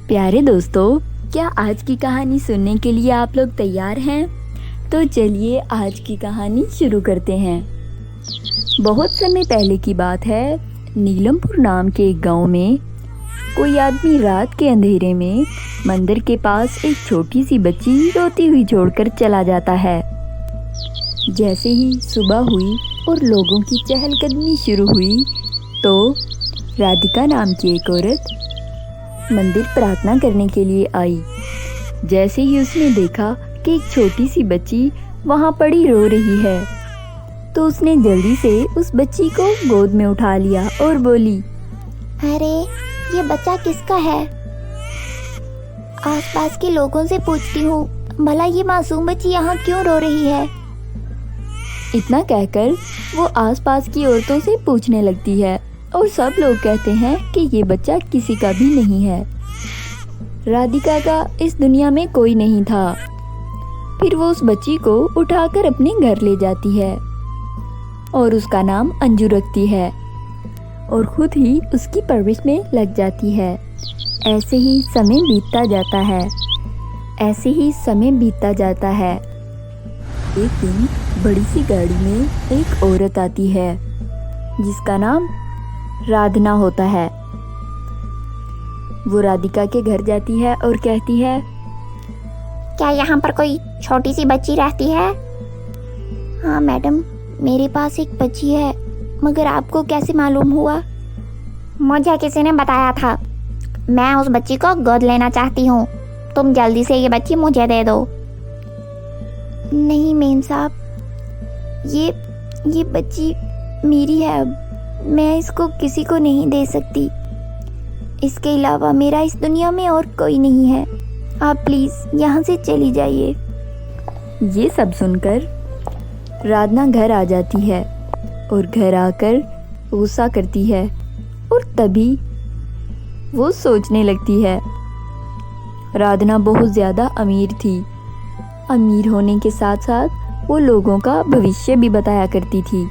प्यारे दोस्तों, क्या आज की कहानी सुनने के लिए आप लोग तैयार हैं? तो चलिए आज की कहानी शुरू करते हैं। बहुत समय पहले की बात है। नीलमपुर नाम के एक गांव में कोई आदमी रात के अंधेरे में मंदिर के पास एक छोटी सी बच्ची रोती हुई छोड़कर चला जाता है। जैसे ही सुबह हुई और लोगों की चहलकदमी शुरू हुई तो राधिका नाम की एक औरत मंदिर प्रार्थना करने के लिए आई। जैसे ही उसने देखा कि एक छोटी सी बच्ची वहां पड़ी रो रही है तो उसने जल्दी से उस बच्ची को गोद में उठा लिया और बोली, अरे ये बच्चा किसका है? आसपास के लोगों से पूछती हूँ, भला ये मासूम बच्ची यहाँ क्यों रो रही है? इतना कहकर वो आसपास की औरतों से पूछने लगती है और सब लोग कहते हैं कि ये बच्चा किसी का भी नहीं है। राधिका का इस दुनिया में कोई नहीं था। फिर वो उस बच्ची को उठाकर अपने घर ले जाती है और उसका नाम अंजू रखती है और खुद ही उसकी परवरिश में लग जाती है। ऐसे ही समय बीतता जाता है। ऐसे ही समय बीतता जाता है। एक दिन बड़ी सी गाड़ी में एक औरत आती है जिसका नाम राधना होता है। वो राधिका के घर जाती है और कहती है, क्या यहाँ पर कोई छोटी सी बच्ची रहती है? हाँ मैडम, मेरे पास एक बच्ची है, मगर आपको कैसे मालूम हुआ? मुझे किसी ने बताया था। मैं उस बच्ची को गोद लेना चाहती हूँ। तुम जल्दी से ये बच्ची मुझे दे दो। नहीं मेम साहब, ये बच्ची मेरी है। मैं इसको किसी को नहीं दे सकती। इसके अलावा मेरा इस दुनिया में और कोई नहीं है। आप प्लीज़ यहाँ से चली जाइए। ये सब सुनकर राधना घर आ जाती है और घर आकर गुस्सा करती है और तभी वो सोचने लगती है। राधना बहुत ज़्यादा अमीर थी। अमीर होने के साथ साथ वो लोगों का भविष्य भी बताया करती थी।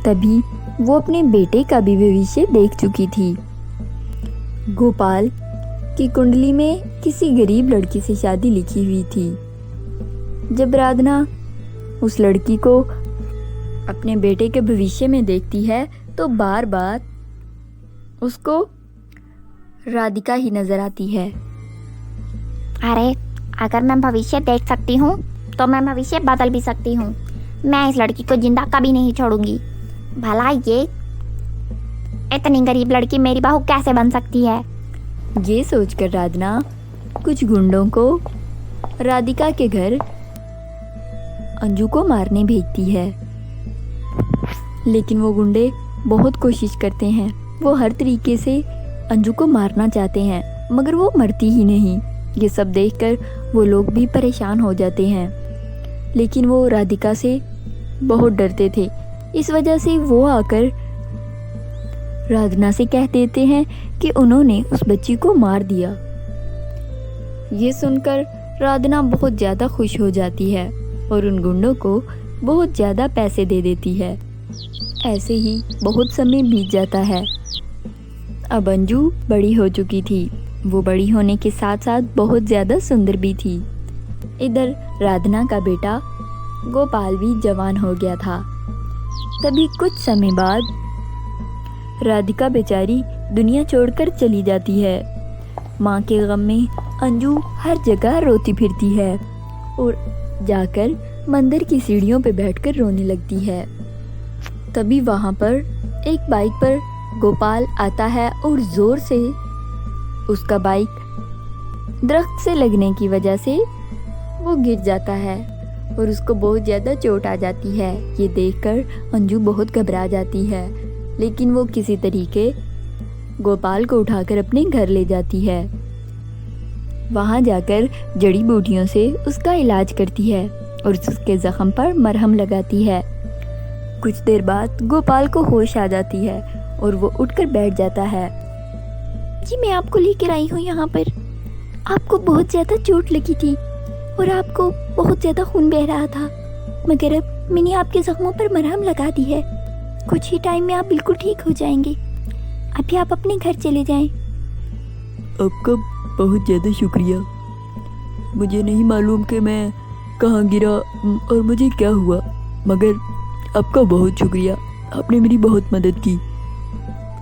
तभी वो अपने बेटे का भी भविष्य देख चुकी थी। गोपाल की कुंडली में किसी गरीब लड़की से शादी लिखी हुई थी। जब राधना उस लड़की को अपने बेटे के भविष्य में देखती है तो बार बार उसको राधिका ही नजर आती है। अरे अगर मैं भविष्य देख सकती हूँ तो मैं भविष्य बदल भी सकती हूँ। मैं इस लड़की को जिंदा कभी नहीं छोड़ूंगी। भला ये इतनी गरीब लड़की मेरी बहू कैसे बन सकती है? ये सोचकर राधना कुछ गुंडों को राधिका के घर अंजू को मारने भेजती है। लेकिन वो गुंडे बहुत कोशिश करते हैं। वो हर तरीके से अंजू को मारना चाहते हैं मगर वो मरती ही नहीं। ये सब देखकर वो लोग भी परेशान हो जाते हैं। लेकिन वो राधिका से बहुत डरते थे। इस वजह से वो आकर राधना से कह देते हैं कि उन्होंने उस बच्ची को मार दिया। ये सुनकर राधना बहुत ज़्यादा खुश हो जाती है और उन गुंडों को बहुत ज़्यादा पैसे दे देती है। ऐसे ही बहुत समय बीत जाता है। अब अंजू बड़ी हो चुकी थी। वो बड़ी होने के साथ साथ बहुत ज़्यादा सुंदर भी थी। इधर राधना का बेटा गोपाल भी जवान हो गया था। तभी कुछ समय बाद राधिका बेचारी दुनिया छोड़कर चली जाती है। माँ के गम में अंजू हर जगह रोती फिरती है और जाकर मंदिर की सीढ़ियों पर बैठकर रोने लगती है। तभी वहाँ पर एक बाइक पर गोपाल आता है और ज़ोर से उसका बाइक दरख्त से लगने की वजह से वो गिर जाता है और उसको बहुत ज़्यादा चोट आ जाती है। ये देखकर अंजू बहुत घबरा जाती है। लेकिन वो किसी तरीके गोपाल को उठाकर अपने घर ले जाती है। वहाँ जाकर जड़ी बूटियों से उसका इलाज करती है और उसके ज़ख्म पर मरहम लगाती है। कुछ देर बाद गोपाल को होश आ जाती है और वो उठकर बैठ जाता है। जी मैं आपको लेकर आई हूँ यहाँ पर। आपको बहुत ज़्यादा चोट लगी थी और आपको बहुत ज़्यादा खून बह रहा था, मगर अब मैंने आपके जख्मों पर मरहम लगा दी है। कुछ ही टाइम में आप बिल्कुल ठीक हो जाएंगे। अभी आप अपने घर चले जाएं। आपका बहुत ज़्यादा शुक्रिया। मुझे नहीं मालूम कि मैं कहाँ गिरा और मुझे क्या हुआ, मगर आपका बहुत शुक्रिया, आपने मेरी बहुत मदद की।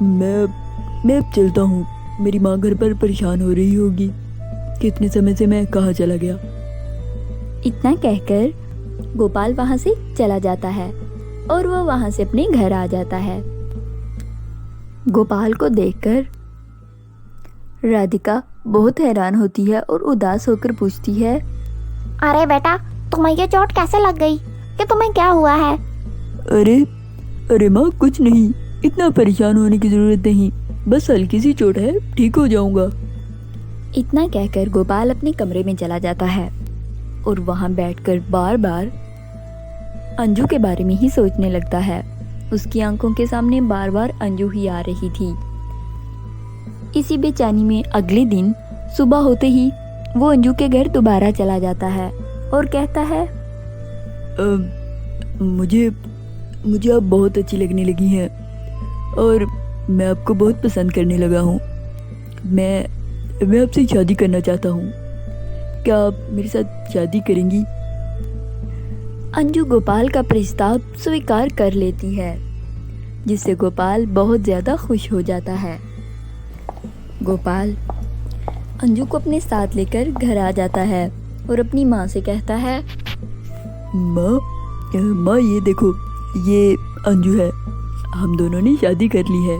मैं अब चलता हूँ, मेरी माँ घर पर परेशान हो रही होगी कि इतने समय से मैं कहाँ चला गया। इतना कहकर गोपाल वहाँ से चला जाता है और वह वहाँ से अपने घर आ जाता है। गोपाल को देखकर राधिका बहुत हैरान होती है और उदास होकर पूछती है, अरे बेटा, तुम्हें ये चोट कैसे लग गई? कि तुम्हें क्या हुआ है? अरे माँ, कुछ नहीं, इतना परेशान होने की ज़रूरत नहीं, बस हल्की सी चोट है, ठीक हो जाऊंगा। इतना कहकर गोपाल अपने कमरे में चला जाता है और वहाँ बैठकर बार बार अंजू के बारे में ही सोचने लगता है। उसकी आंखों के सामने बार बार अंजू ही आ रही थी। इसी बेचैनी में अगले दिन सुबह होते ही वो अंजू के घर दोबारा चला जाता है और कहता है, मुझे आप बहुत अच्छी लगने लगी हैं और मैं आपको बहुत पसंद करने लगा हूँ। मैं आपसे शादी करना चाहता हूँ, क्या आप मेरे साथ शादी करेंगी? अंजू गोपाल का प्रस्ताव स्वीकार कर लेती है, जिससे गोपाल बहुत ज़्यादा खुश हो जाता है। गोपाल अंजू को अपने साथ लेकर घर आ जाता है और अपनी माँ से कहता है, माँ ये देखो, ये अंजू है, हम दोनों ने शादी कर ली है।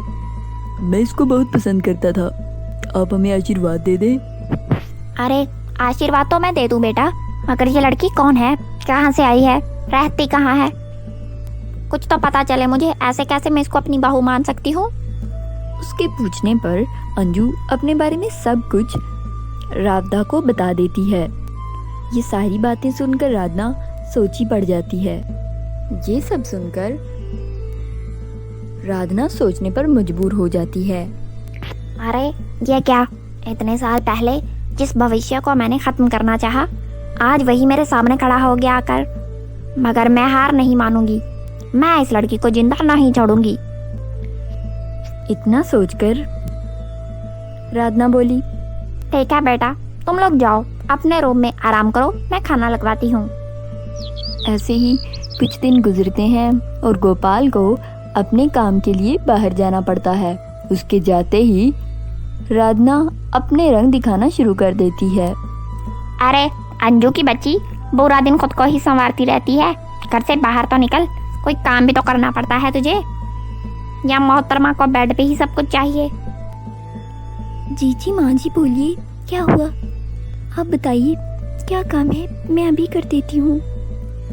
मैं इसको बहुत पसंद करता था, आप हमें आशीर्वाद दे दें। अरे आशीर्वाद तो मैं दे दूं बेटा, मगर ये लड़की कौन है, कहाँ से आई है, रहती कहाँ है? कुछ तो पता चले मुझे, ऐसे कैसे मैं इसको अपनी बहू मान सकती हूँ? उसके पूछने पर अंजू अपने बारे में सब कुछ राधा को बता देती है। ये सारी बातें सुनकर राधा सोची पड़ जाती है। ये सब सुनकर राधा सोचने पर मजबूर हो जाती है। अरे ये क्या, इतने साल पहले जिस भविष्य को मैंने खत्म करना चाहा, आज वही मेरे सामने खड़ा हो गया आकर। मगर मैं हार नहीं मानूंगी, मैं इस लड़की को जिंदा नहीं छोड़ूंगी। इतना सोचकर राधा बोली, ठीक है बेटा, तुम लोग जाओ अपने रूम में आराम करो, मैं खाना लगवाती हूँ। ऐसे ही कुछ दिन गुजरते हैं और गोपाल को अपने काम के लिए बाहर जाना पड़ता है। उसके जाते ही राधा अपने रंग दिखाना शुरू कर देती है। अरे अंजू की बच्ची, पूरा दिन खुद को ही संवारती रहती है, घर से बाहर तो निकल, कोई काम भी तो करना पड़ता है तुझे, या मोहतरमा को बेड पे ही सब कुछ चाहिए? जी माँ जी, बोलिए क्या हुआ, आप बताइए क्या काम है, मैं अभी कर देती हूँ।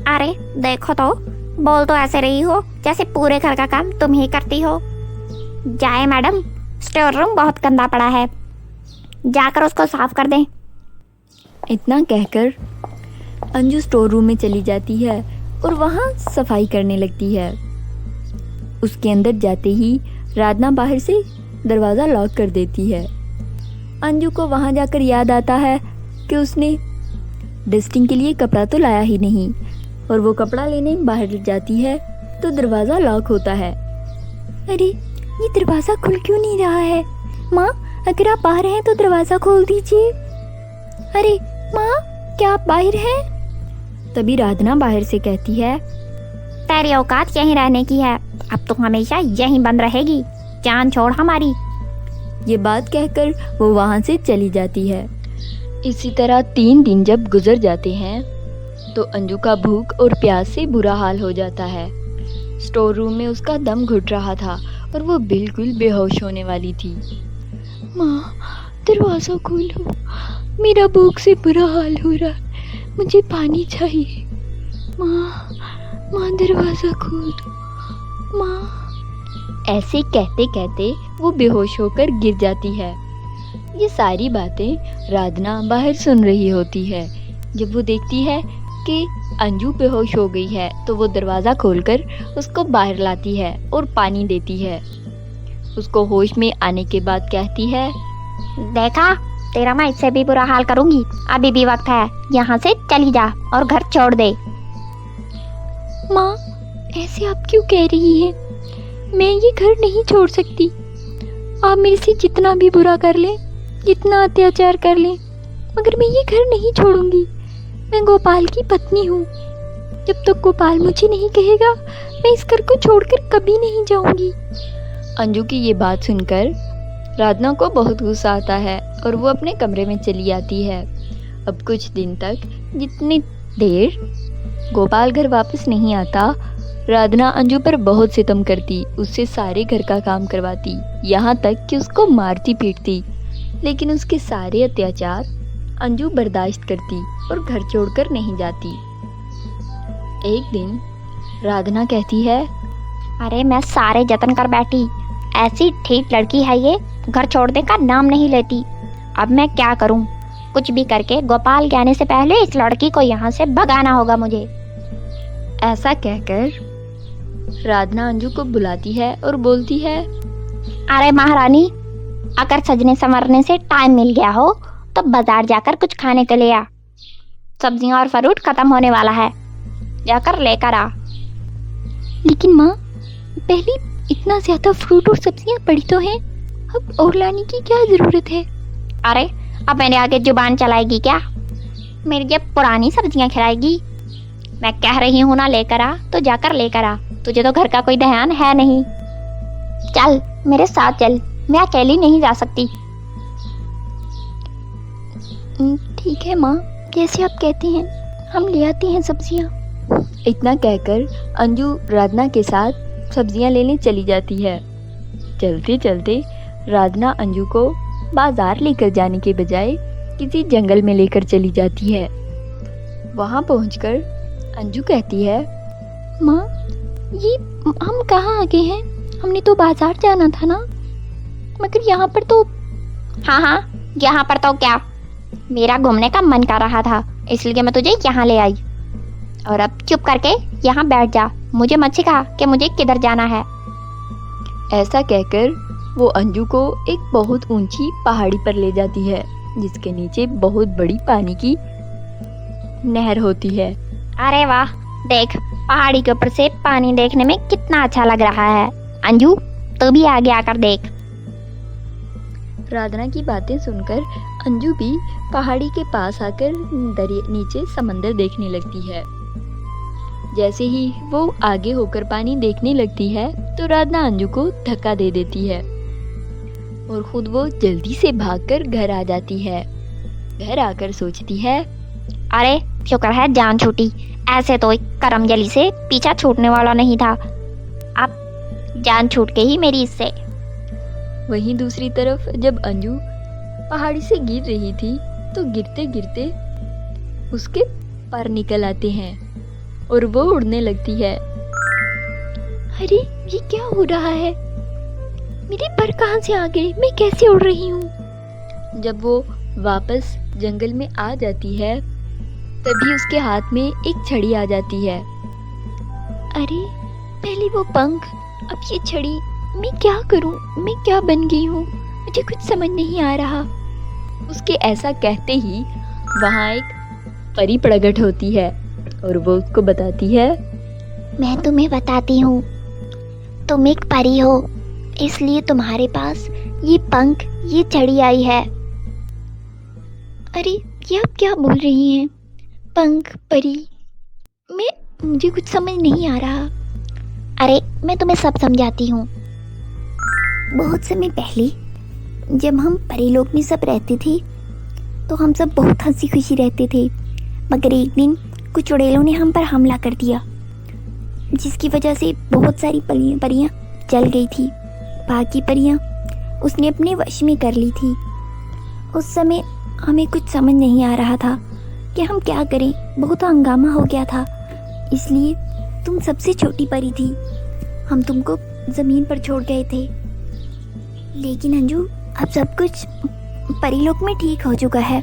अरे देखो तो, बोल तो ऐसे रही हो जैसे पूरे घर का काम तुम ही करती हो। जाए मैडम, स्टोर रूम बहुत गंदा पड़ा है, जाकर उसको साफ कर दें। इतना कहकर अंजू स्टोर रूम में चली जाती है और वहाँ सफाई करने लगती है। उसके अंदर जाते ही राधा बाहर से दरवाज़ा लॉक कर देती है। अंजू को वहाँ जाकर याद आता है कि उसने डस्टिंग के लिए कपड़ा तो लाया ही नहीं, और वो कपड़ा लेने बाहर जाती है तो दरवाज़ा लॉक होता है। अरे ये दरवाज़ा खुल क्यों नहीं रहा है? माँ, अगर आप बाहर हैं तो दरवाज़ा खोल दीजिए। अरे माँ, क्या आप बाहर हैं? तभी राधना बाहर से कहती है, तेरी औकात यहीं रहने की है, अब तो हमेशा यहीं बंद रहेगी, जान छोड़ हमारी। ये बात कहकर वो वहाँ से चली जाती है। इसी तरह 3 दिन जब गुजर जाते हैं तो अंजू का भूख और प्यास से बुरा हाल हो जाता है। स्टोर रूम में उसका दम घुट रहा था और वो बिल्कुल बेहोश होने वाली थी। माँ, दरवाज़ा खोलो, मेरा भूख से बुरा हाल हो रहा है, मुझे पानी चाहिए। माँ दरवाज़ा खोल दो माँ। ऐसे कहते कहते वो बेहोश होकर गिर जाती है। ये सारी बातें राधना बाहर सुन रही होती है। जब वो देखती है कि अंजू बेहोश हो गई है तो वो दरवाज़ा खोलकर उसको बाहर लाती है और पानी देती है। उसको होश में आने के बाद कहती है, देखा, तेरा मैं इससे भी बुरा हाल करूंगी, अभी भी वक्त है, यहाँ से चली जा और घर छोड़ दे। माँ, ऐसे आप क्यों कह रही हैं? मैं ये घर नहीं छोड़ सकती। आप मेरे से जितना भी बुरा कर लें, जितना अत्याचार कर लें, मगर मैं ये घर नहीं छोड़ूंगी। मैं गोपाल की पत्नी हूँ। जब तक गोपाल मुझे नहीं कहेगा, मैं इस घर को छोड़कर कभी नहीं जाऊंगी। अंजू की ये बात सुनकर राधना को बहुत गुस्सा आता है और वो अपने कमरे में चली आती है। अब कुछ दिन तक जितनी देर गोपाल घर वापस नहीं आता, राधना अंजू पर बहुत सितम करती, उससे सारे घर का काम करवाती, यहाँ तक कि उसको मारती पीटती। लेकिन उसके सारे अत्याचार अंजू बर्दाश्त करती और घर छोड़कर नहीं जाती। एक दिन राधना कहती है, अरे मैं सारे जतन कर बैठी, ऐसी ठीक लड़की है ये, घर छोड़ने का नाम नहीं लेती। अब मैं क्या करूं? कुछ भी करके गोपाल के आने से पहले इस लड़की को यहाँ से भगाना होगा मुझे। ऐसा कहकर राधना अंजू को बुलाती है और बोलती है, अरे महारानी, अगर सजने संवरने से टाइम मिल गया हो तो बाजार जाकर कुछ खाने के लिए आ। सब्जियां और फ्रूट खत्म होने वाला है, जाकर लेकर आ। लेकिन माँ, पहले इतना ज्यादा फ्रूट और सब्जियां पड़ी तो हैं, अब और लाने की क्या जरूरत है? अरे अब मेरे आगे जुबान चलाएगी क्या? मेरी ये पुरानी सब्जियां खिलाएगी? मैं कह रही हूँ ना लेकर आ, तो जाकर लेकर आ। तुझे तो घर का कोई ध्यान है नहीं। चल मेरे साथ चल, मैं अकेली नहीं जा सकती। ठीक है माँ, जैसे आप कहते हैं, हम ले आते हैं सब्जियाँ। इतना कहकर अंजू राधना के साथ सब्जियां लेने चली जाती है। चलते चलते राधना अंजू को बाजार लेकर जाने के बजाय किसी जंगल में लेकर चली जाती है। वहां पहुंचकर अंजू कहती है, माँ, ये हम कहाँ आ गए हैं? हमने तो बाजार जाना था ना, मगर यहाँ पर तो। हाँ, यहाँ पर तो क्या, मेरा घूमने का मन कर रहा था, इसलिए मैं तुझे यहाँ ले आई। और अब चुप करके यहाँ बैठ जा, मुझे मत सिखा कि मुझे किधर जाना है। ऐसा कहकर वो अंजू को एक बहुत ऊंची पहाड़ी पर ले जाती है, जिसके नीचे बहुत बड़ी पानी की नहर होती है। अरे वाह, देख पहाड़ी के ऊपर से पानी देखने में कितना अच्छा लग रहा है। अंजू, तू भी आगे आकर देख। राधना की बातें सुनकर अंजू भी पहाड़ी के पास आकर नीचे समंदर देखने लगती है। जैसे ही वो आगे होकर पानी देखने लगती है तो राधना अंजू को धक्का दे देती है और खुद वो जल्दी से भागकर घर आ जाती है। घर आकर सोचती है, अरे शुक्र है जान छूटी, ऐसे तो एक करमजली से पीछा छूटने वाला नहीं था। अब जान छूट गई मेरी इससे। वहीं दूसरी तरफ जब अंजू पहाड़ी से गिर रही थी तो गिरते गिरते उसके पर निकल आते हैं और वो उड़ने लगती है। अरे ये क्या हो रहा है? मेरे पर कहाँ से आ गए? मैं कैसे उड़ रही हूँ? जब वो वापस जंगल में आ जाती है तभी उसके हाथ में एक छड़ी आ जाती है। अरे पहले वो पंख, अब ये छड़ी, मैं क्या करूं? मैं क्या बन गई हूँ? मुझे कुछ समझ नहीं आ रहा। उसके ऐसा कहते ही वहाँ एक परी प्रकट होती है और वो उसको बताती है, मैं तुम्हें बताती हूँ, तुम एक परी हो, इसलिए तुम्हारे पास ये पंख, ये छड़ी आई है। अरे ये आप क्या बोल रही हैं? पंख, परी, मुझे कुछ समझ नहीं आ रहा। अरे मैं तुम्हें सब समझाती हूँ। बहुत समय पहले जब हम परीलोक में सब रहते थे तो हम सब बहुत हंसी खुशी रहते थे, मगर एक दिन कुछ चुड़ैलों ने हम पर हमला कर दिया, जिसकी वजह से बहुत सारी परियां जल गई थी। बाकी परियां उसने अपने वश में कर ली थी। उस समय हमें कुछ समझ नहीं आ रहा था कि हम क्या करें, बहुत हंगामा हो गया था। इसलिए तुम सबसे छोटी परी थी, हम तुमको ज़मीन पर छोड़ गए थे। लेकिन अंजू, अब सब कुछ परीलोक में ठीक हो चुका है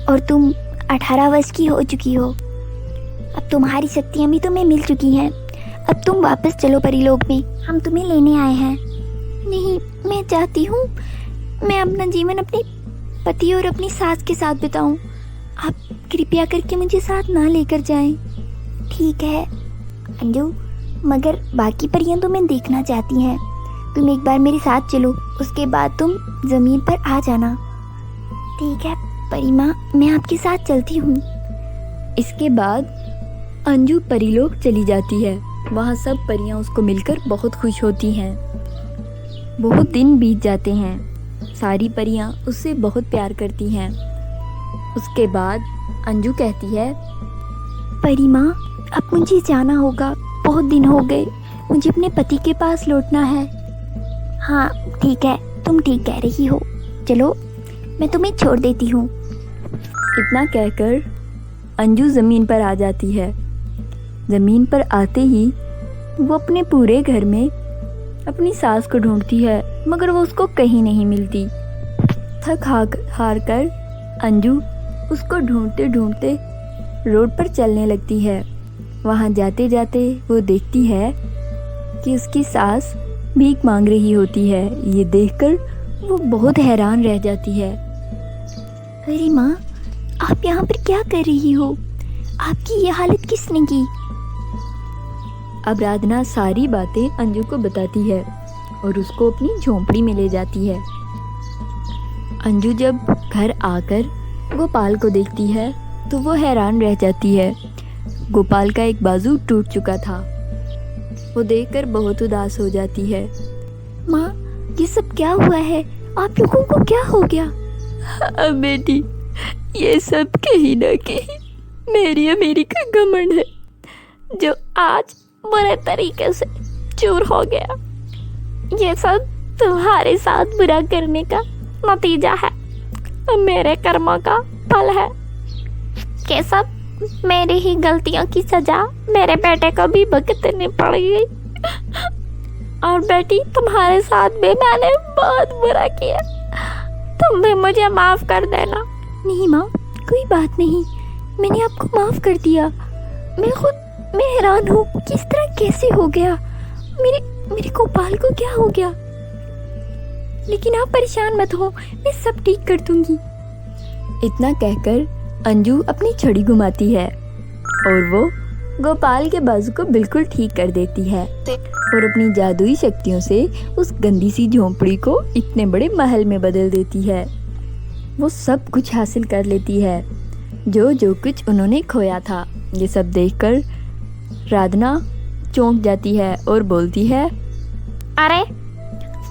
और तुम 18 वर्ष की हो चुकी हो। अब तुम्हारी शक्तियाँ भी तुम्हें मिल चुकी हैं। अब तुम वापस चलो परीलोक में, हम तुम्हें लेने आए हैं। नहीं, मैं चाहती हूँ मैं अपना जीवन अपने पति और अपनी सास के साथ बिताऊं। आप कृपया करके मुझे साथ ना लेकर जाएं। ठीक है अंजू, मगर बाकी परियां तुम्हें देखना चाहती हैं। तुम एक बार मेरे साथ चलो, उसके बाद तुम ज़मीन पर आ जाना। ठीक है परी माँ, मैं आपके साथ चलती हूँ। इसके बाद अंजू परीलोक चली जाती है। वहाँ सब परियां उसको मिलकर बहुत खुश होती हैं। बहुत दिन बीत जाते हैं। सारी परियां उससे बहुत प्यार करती हैं। उसके बाद अंजू कहती है, परी माँ, अब मुझे जाना होगा, बहुत दिन हो गए, मुझे अपने पति के पास लौटना है। हाँ ठीक है, तुम ठीक कह रही हो, चलो मैं तुम्हें छोड़ देती हूँ। इतना कहकर अंजू ज़मीन पर आ जाती है। ज़मीन पर आते ही वो अपने पूरे घर में अपनी सास को ढूंढती है, मगर वो उसको कहीं नहीं मिलती। थक हार कर अंजू उसको ढूंढते ढूंढते रोड पर चलने लगती है। वहाँ जाते जाते वो देखती है कि उसकी सास भीख मांग रही होती है। ये देखकर वो बहुत हैरान रह जाती है। अरे माँ, आप यहाँ पर क्या कर रही हो? आपकी ये हालत किसने की? अब राधना सारी बातें अंजू को बताती है और उसको अपनी झोंपड़ी में ले जाती है। अंजू जब घर आकर गोपाल को देखती है तो वो हैरान रह जाती है। गोपाल का एक बाजू टूट चुका था। वो देखकर बहुत उदास हो जाती है। माँ, ये सब क्या हुआ है? आप लोगों को क्या हो गया? हाँ बेटी, ये सब कहीं ना कहीं मेरी अमीरी का घमंड है, जो आज बुरे तरीके से चूर हो गया। ये सब तुम्हारे साथ बुरा करने का नतीजा है, मेरे कर्मों का फल है। ये सब मेरी ही गलतियों की सजा मेरे बेटे को भी भुगतनी पड़ गई। और बेटी, तुम्हारे साथ भी मैंने बहुत बुरा किया, तुम भी मुझे माफ कर देना। नहीं माँ, कोई बात नहीं, मैंने आपको माफ़ कर दिया। मैं हैरान हूँ कि इस तरह कैसे हो गया। मेरे गोपाल को क्या हो गया? लेकिन आप परेशान मत हो, मैं सब ठीक कर दूंगी। इतना कहकर अंजू अपनी छड़ी घुमाती है और वो गोपाल के बाजू को बिल्कुल ठीक कर देती है और अपनी जादुई शक्तियों से उस गंदी सी झोंपड़ी को इतने बड़े महल में बदल देती है। वो सब कुछ हासिल कर लेती है, जो कुछ उन्होंने खोया था। ये सब देखकर राधना चौंक जाती है और बोलती है, अरे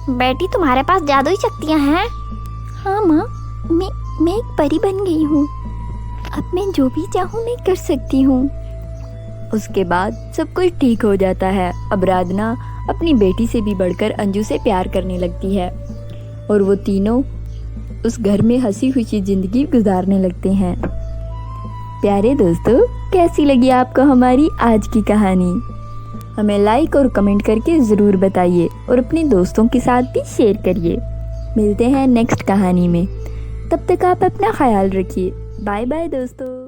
बेटी, तुम्हारे पास जादुई शक्तियाँ हैं? हाँ माँ, मैं एक परी बन गई हूँ। अब मैं जो भी चाहूँ मैं कर सकती हूँ। उसके बाद सब कुछ ठीक हो जाता है। अब राधना अपनी बेटी से भी बढ़कर अंजू से प्यार करने लगती है और वो तीनों उस घर में हंसी खुशी जिंदगी गुजारने लगते हैं। प्यारे दोस्तों, कैसी लगी आपको हमारी आज की कहानी? हमें लाइक और कमेंट करके ज़रूर बताइए और अपने दोस्तों के साथ भी शेयर करिए। मिलते हैं नेक्स्ट कहानी में, तब तक आप अपना ख्याल रखिए। बाय बाय दोस्तों।